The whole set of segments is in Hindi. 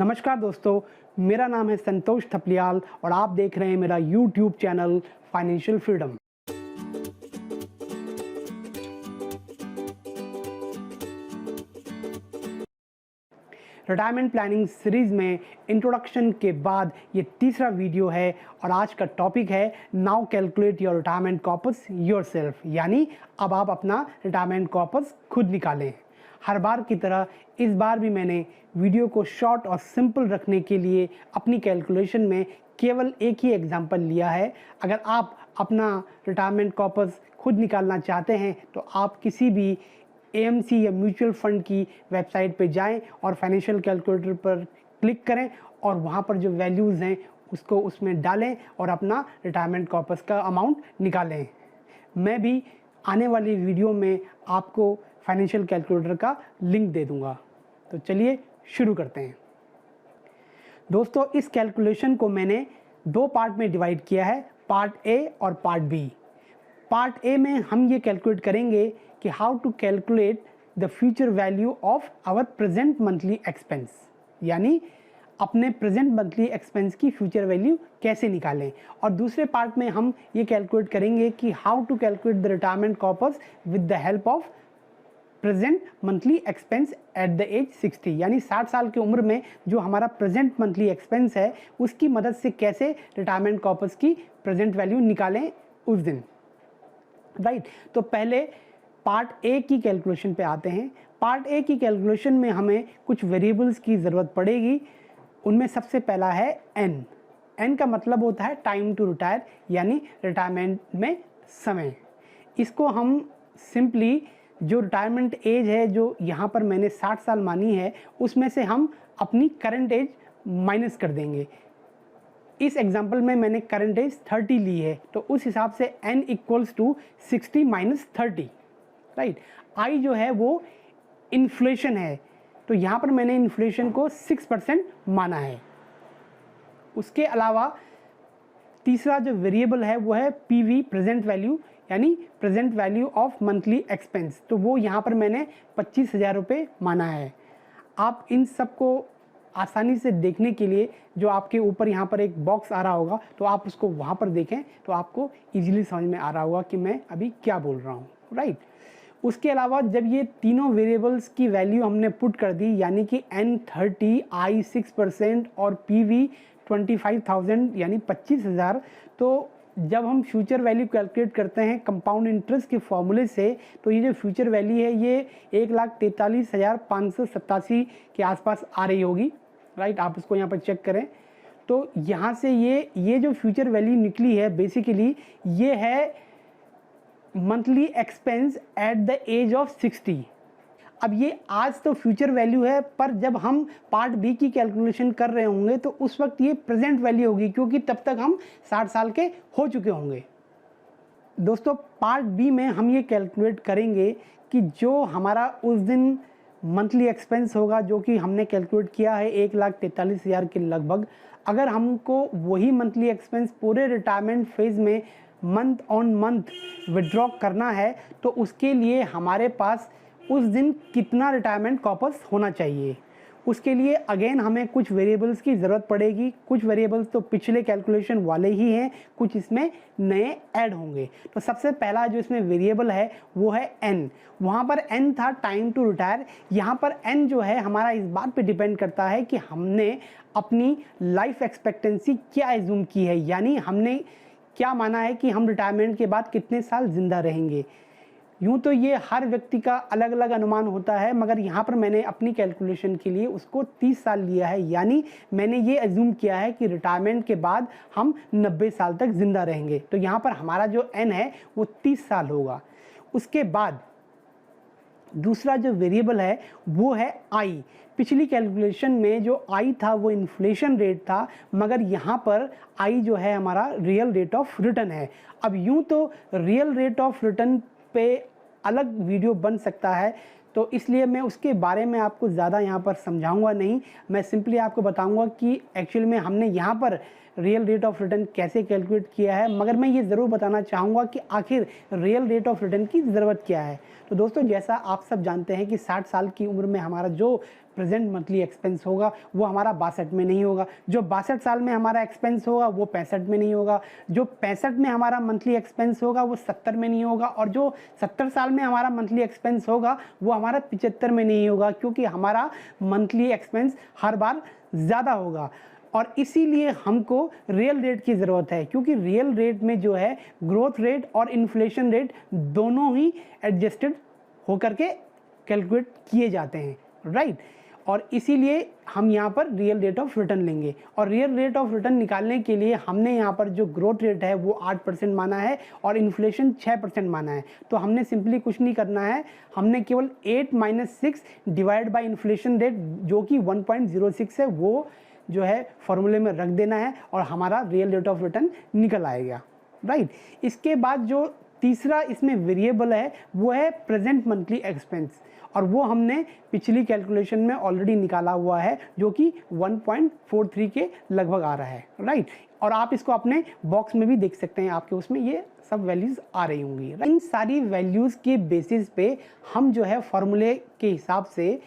नमस्कार दोस्तों, मेरा नाम है संतोष थपलियाल और आप देख रहे हैं मेरा YouTube channel financial freedom. Retirement planning series में इंट्रोडक्शन के बाद ये तीसरा वीडियो है और आज का टॉपिक है now calculate your retirement corpus yourself, यानी अब आप अपना रिटायरमेंट कॉर्पस खुद निकालें। हर बार की तरह इस बार भी मैंने वीडियो को शॉर्ट और सिंपल रखने के लिए अपनी कैलकुलेशन में केवल एक ही एग्जांपल लिया है। अगर आप अपना रिटायरमेंट कॉर्पस खुद निकालना चाहते हैं तो आप किसी भी एएमसी या म्यूचुअल फंड की वेबसाइट पे जाएं और फाइनेंशियल कैलकुलेटर पर क्लिक करें और वहाँ पर जो वैल्यूज़ हैं उसको उसमें डालें और अपना रिटायरमेंट कॉर्पस का अमाउंट निकालें। मैं भी आने वाली वीडियो में आपको फाइनेंशियल कैलकुलेटर का लिंक दे दूंगा। तो चलिए शुरू करते हैं। दोस्तों, इस कैलकुलेशन को मैंने दो पार्ट में डिवाइड किया है, पार्ट ए और पार्ट बी। पार्ट ए में हम ये कैलकुलेट करेंगे कि how to calculate the future value of our present monthly expense, यानी अपने प्रेजेंट मंथली एक्सपेंस की फ्यूचर वैल्यू कैसे निकालें। और दूसरे पार्ट में हम ये कैलकुलेट करेंगे कि how to calculate the retirement corpus with the help of present monthly expense at the age 60, यानी 60 साल की उम्र में जो हमारा प्रेजेंट मंथली एक्सपेंस है उसकी मदद से कैसे रिटायरमेंट कॉर्पस की प्रेजेंट वैल्यू निकालें उस दिन। राइट, तो पहले पार्ट ए की कैलकुलेशन पे आते हैं। पार्ट ए की कैलकुलेशन में हमें कुछ वेरिएबल्स की ज़रूरत पड़ेगी। उनमें सबसे पहला है एन। एन का मतलब होता है टाइम टू रिटायर, यानी रिटायरमेंट में समय। इसको हम सिंपली जो रिटायरमेंट एज है जो यहाँ पर मैंने 60 साल मानी है उसमें से हम अपनी करंट एज माइनस कर देंगे। इस एग्जांपल में मैंने करंट एज 30 ली है, तो उस हिसाब से n equals to 60 minus 30। Right, I जो है वो इन्फ्लेशन है, तो यहाँ पर मैंने इन्फ्लेशन को 6% माना है। उसके अलावा तीसरा जो वेरिएबल है वो है पीवी, प्रेजेंट वैल्यू, यानी present value of monthly expense, तो वो यहाँ पर मैंने 25,000 रुपये माना है। आप इन सब को आसानी से देखने के लिए जो आपके ऊपर यहाँ पर एक बॉक्स आ रहा होगा तो आप उसको वहाँ पर देखें तो आपको इजीली समझ में आ रहा होगा कि मैं अभी क्या बोल रहा हूँ। राइट, उसके अलावा जब ये तीनों वेरिएबल्स की वैल्यू हमने पुट कर दी, यानी कि एन 30, आई 6% और पीवी 25,000 यानी 25,000, तो जब हम फ्यूचर वैल्यू कैलकुलेट करते हैं कंपाउंड इंटरेस्ट के फॉर्मूले से, तो ये जो फ्यूचर वैल्यू है ये 1,43,587 के आसपास आ रही होगी। राइट, आप इसको यहाँ पर चेक करें तो यहाँ से ये जो फ्यूचर वैल्यू निकली है बेसिकली ये है monthly expense at the age of 60। अब ये आज तो फ्यूचर वैल्यू है, पर जब हम पार्ट बी की कैलकुलेशन कर रहे होंगे तो उस वक्त ये प्रेजेंट वैल्यू होगी, क्योंकि तब तक हम 60 साल के हो चुके होंगे। दोस्तों, पार्ट बी में हम ये कैलकुलेट करेंगे कि जो हमारा उस दिन मंथली एक्सपेंस होगा जो कि हमने कैलकुलेट किया है 1,43,000 के लगभग, अगर हमको वही मंथली एक्सपेंस पूरे रिटायरमेंट फेज़ में मंथ ऑन मंथ विड्रॉ करना है तो उसके लिए हमारे पास उस दिन कितना रिटायरमेंट कॉर्पस होना चाहिए। उसके लिए अगेन हमें कुछ वेरिएबल्स की ज़रूरत पड़ेगी। कुछ वेरिएबल्स तो पिछले कैलकुलेशन वाले ही हैं, कुछ इसमें नए ऐड होंगे। तो सबसे पहला जो इसमें वेरिएबल है वो है एन। वहाँ पर एन था टाइम टू रिटायर, यहाँ पर एन जो है हमारा इस बात पे डिपेंड करता है कि हमने अपनी लाइफ एक्सपेक्टेंसी क्या एज्यूम की है, यानी हमने क्या माना है कि हम रिटायरमेंट के बाद कितने साल ज़िंदा रहेंगे। यूँ तो ये हर व्यक्ति का अलग अलग अनुमान होता है, मगर यहाँ पर मैंने अपनी कैलकुलेशन के लिए उसको 30 साल लिया है, यानी मैंने ये एज्यूम किया है कि रिटायरमेंट के बाद हम 90 साल तक ज़िंदा रहेंगे। तो यहाँ पर हमारा जो एन है वो 30 साल होगा। उसके बाद दूसरा जो वेरिएबल है वो है आई। पिछली कैलकुलेशन में जो आई था वो इन्फ्लेशन रेट था, मगर यहाँ पर आई जो है हमारा रियल रेट ऑफ रिटर्न है। अब यूँ तो रियल रेट ऑफ रिटर्न पे अलग वीडियो बन सकता है, तो इसलिए मैं उसके बारे में आपको ज़्यादा यहाँ पर समझाऊंगा नहीं। मैं सिंपली आपको बताऊंगा कि एक्चुअल में हमने यहाँ पर रियल रेट ऑफ रिटर्न कैसे कैलकुलेट किया है, मगर मैं ये ज़रूर बताना चाहूँगा कि आखिर रियल रेट ऑफ रिटर्न की ज़रूरत क्या है। तो दोस्तों, जैसा आप सब जानते हैं कि 60 साल की उम्र में हमारा जो प्रेजेंट मंथली एक्सपेंस होगा वो हमारा 62 में नहीं होगा, जो 62 साल में हमारा एक्सपेंस होगा वो 65 में नहीं होगा, जो 65 में हमारा मंथली एक्सपेंस होगा वो 70 में नहीं होगा, और जो 70 साल में हमारा मंथली एक्सपेंस होगा वो हमारा 75 में नहीं होगा, क्योंकि हमारा मंथली एक्सपेंस हर बार ज़्यादा होगा। और इसीलिए हमको रियल रेट की ज़रूरत है, क्योंकि रियल रेट में जो है ग्रोथ रेट और इन्फ्लेशन रेट दोनों ही एडजस्टेड होकर के कैलकुलेट किए जाते हैं, राइट। और इसीलिए हम यहाँ पर रियल रेट ऑफ रिटर्न लेंगे, और रियल रेट ऑफ रिटर्न निकालने के लिए हमने यहाँ पर जो ग्रोथ रेट है वो 8% माना है और इन्फ्लेशन 6% माना है। तो हमने सिंपली कुछ नहीं करना है, हमने केवल 8 - 6 डिवाइड बाय इन्फ्लेशन रेट जो कि 1.06 है वो जो है फॉर्मूले में रख देना है और हमारा रियल रेट ऑफ रिटर्न निकल आएगा, राइट। इसके बाद जो तीसरा इसमें वेरिएबल है वो है प्रेजेंट मंथली एक्सपेंस, और वो हमने पिछली कैलकुलेशन में ऑलरेडी निकाला हुआ है जो कि 1.43 के लगभग आ रहा है, राइट। और आप इसको अपने बॉक्स में भी देख सकते हैं, आपके उसमें ये सब वैल्यूज़ आ रही होंगी। इन सारी वैल्यूज़ के बेसिस पे हम जो है फॉर्मूले के हिसाब से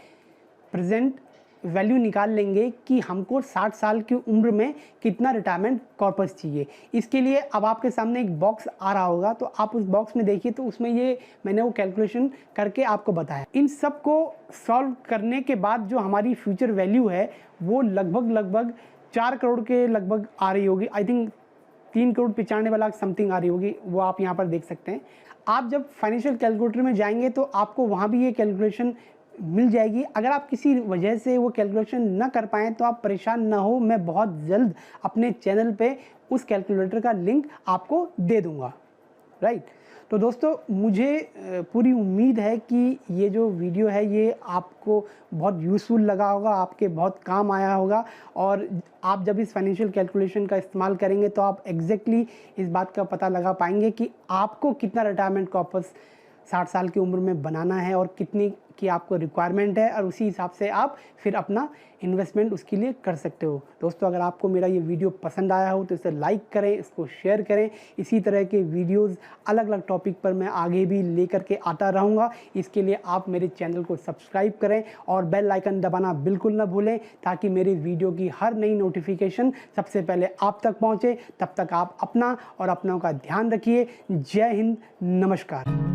प्रेजेंट वैल्यू निकाल लेंगे कि हमको 60 साल की उम्र में कितना रिटायरमेंट कॉर्पस चाहिए। इसके लिए अब आपके सामने एक बॉक्स आ रहा होगा, तो आप उस बॉक्स में देखिए, तो उसमें ये मैंने वो कैलकुलेशन करके आपको बताया। इन सब को सॉल्व करने के बाद जो हमारी फ्यूचर वैल्यू है वो लगभग 4 करोड़ के लगभग आ रही होगी। आई थिंक 3,95,00,000 समथिंग आ रही होगी, वो आप यहाँ पर देख सकते हैं। आप जब फाइनेंशियल कैलकुलेटर में जाएंगे तो आपको वहाँ भी ये कैलकुलेशन मिल जाएगी। अगर आप किसी वजह से वो कैलकुलेशन ना कर पाएँ तो आप परेशान ना हो, मैं बहुत जल्द अपने चैनल पे उस कैलकुलेटर का लिंक आपको दे दूंगा, राइट। तो दोस्तों मुझे पूरी उम्मीद है कि ये जो वीडियो है ये आपको बहुत यूज़फुल लगा होगा, आपके बहुत काम आया होगा, और आप जब इस फाइनेंशियल कैलकुलेशन का इस्तेमाल करेंगे तो आप एग्जैक्टली इस बात का पता लगा पाएंगे कि आपको कितना रिटायरमेंट कॉर्पस 60 साल की उम्र में बनाना है और कितनी की आपको रिक्वायरमेंट है, और उसी हिसाब से आप फिर अपना इन्वेस्टमेंट उसके लिए कर सकते हो। दोस्तों अगर आपको मेरा ये वीडियो पसंद आया हो तो इसे लाइक करें, इसको शेयर करें। इसी तरह के वीडियोस अलग अलग टॉपिक पर मैं आगे भी लेकर के आता रहूँगा। इसके लिए आप मेरे चैनल को सब्सक्राइब करें और बेल आइकन दबाना बिल्कुल ना भूलें, ताकि मेरी वीडियो की हर नई नोटिफिकेशन सबसे पहले आप तक पहुँचे। तब तक आप अपना और अपनों का ध्यान रखिए। जय हिंद, नमस्कार।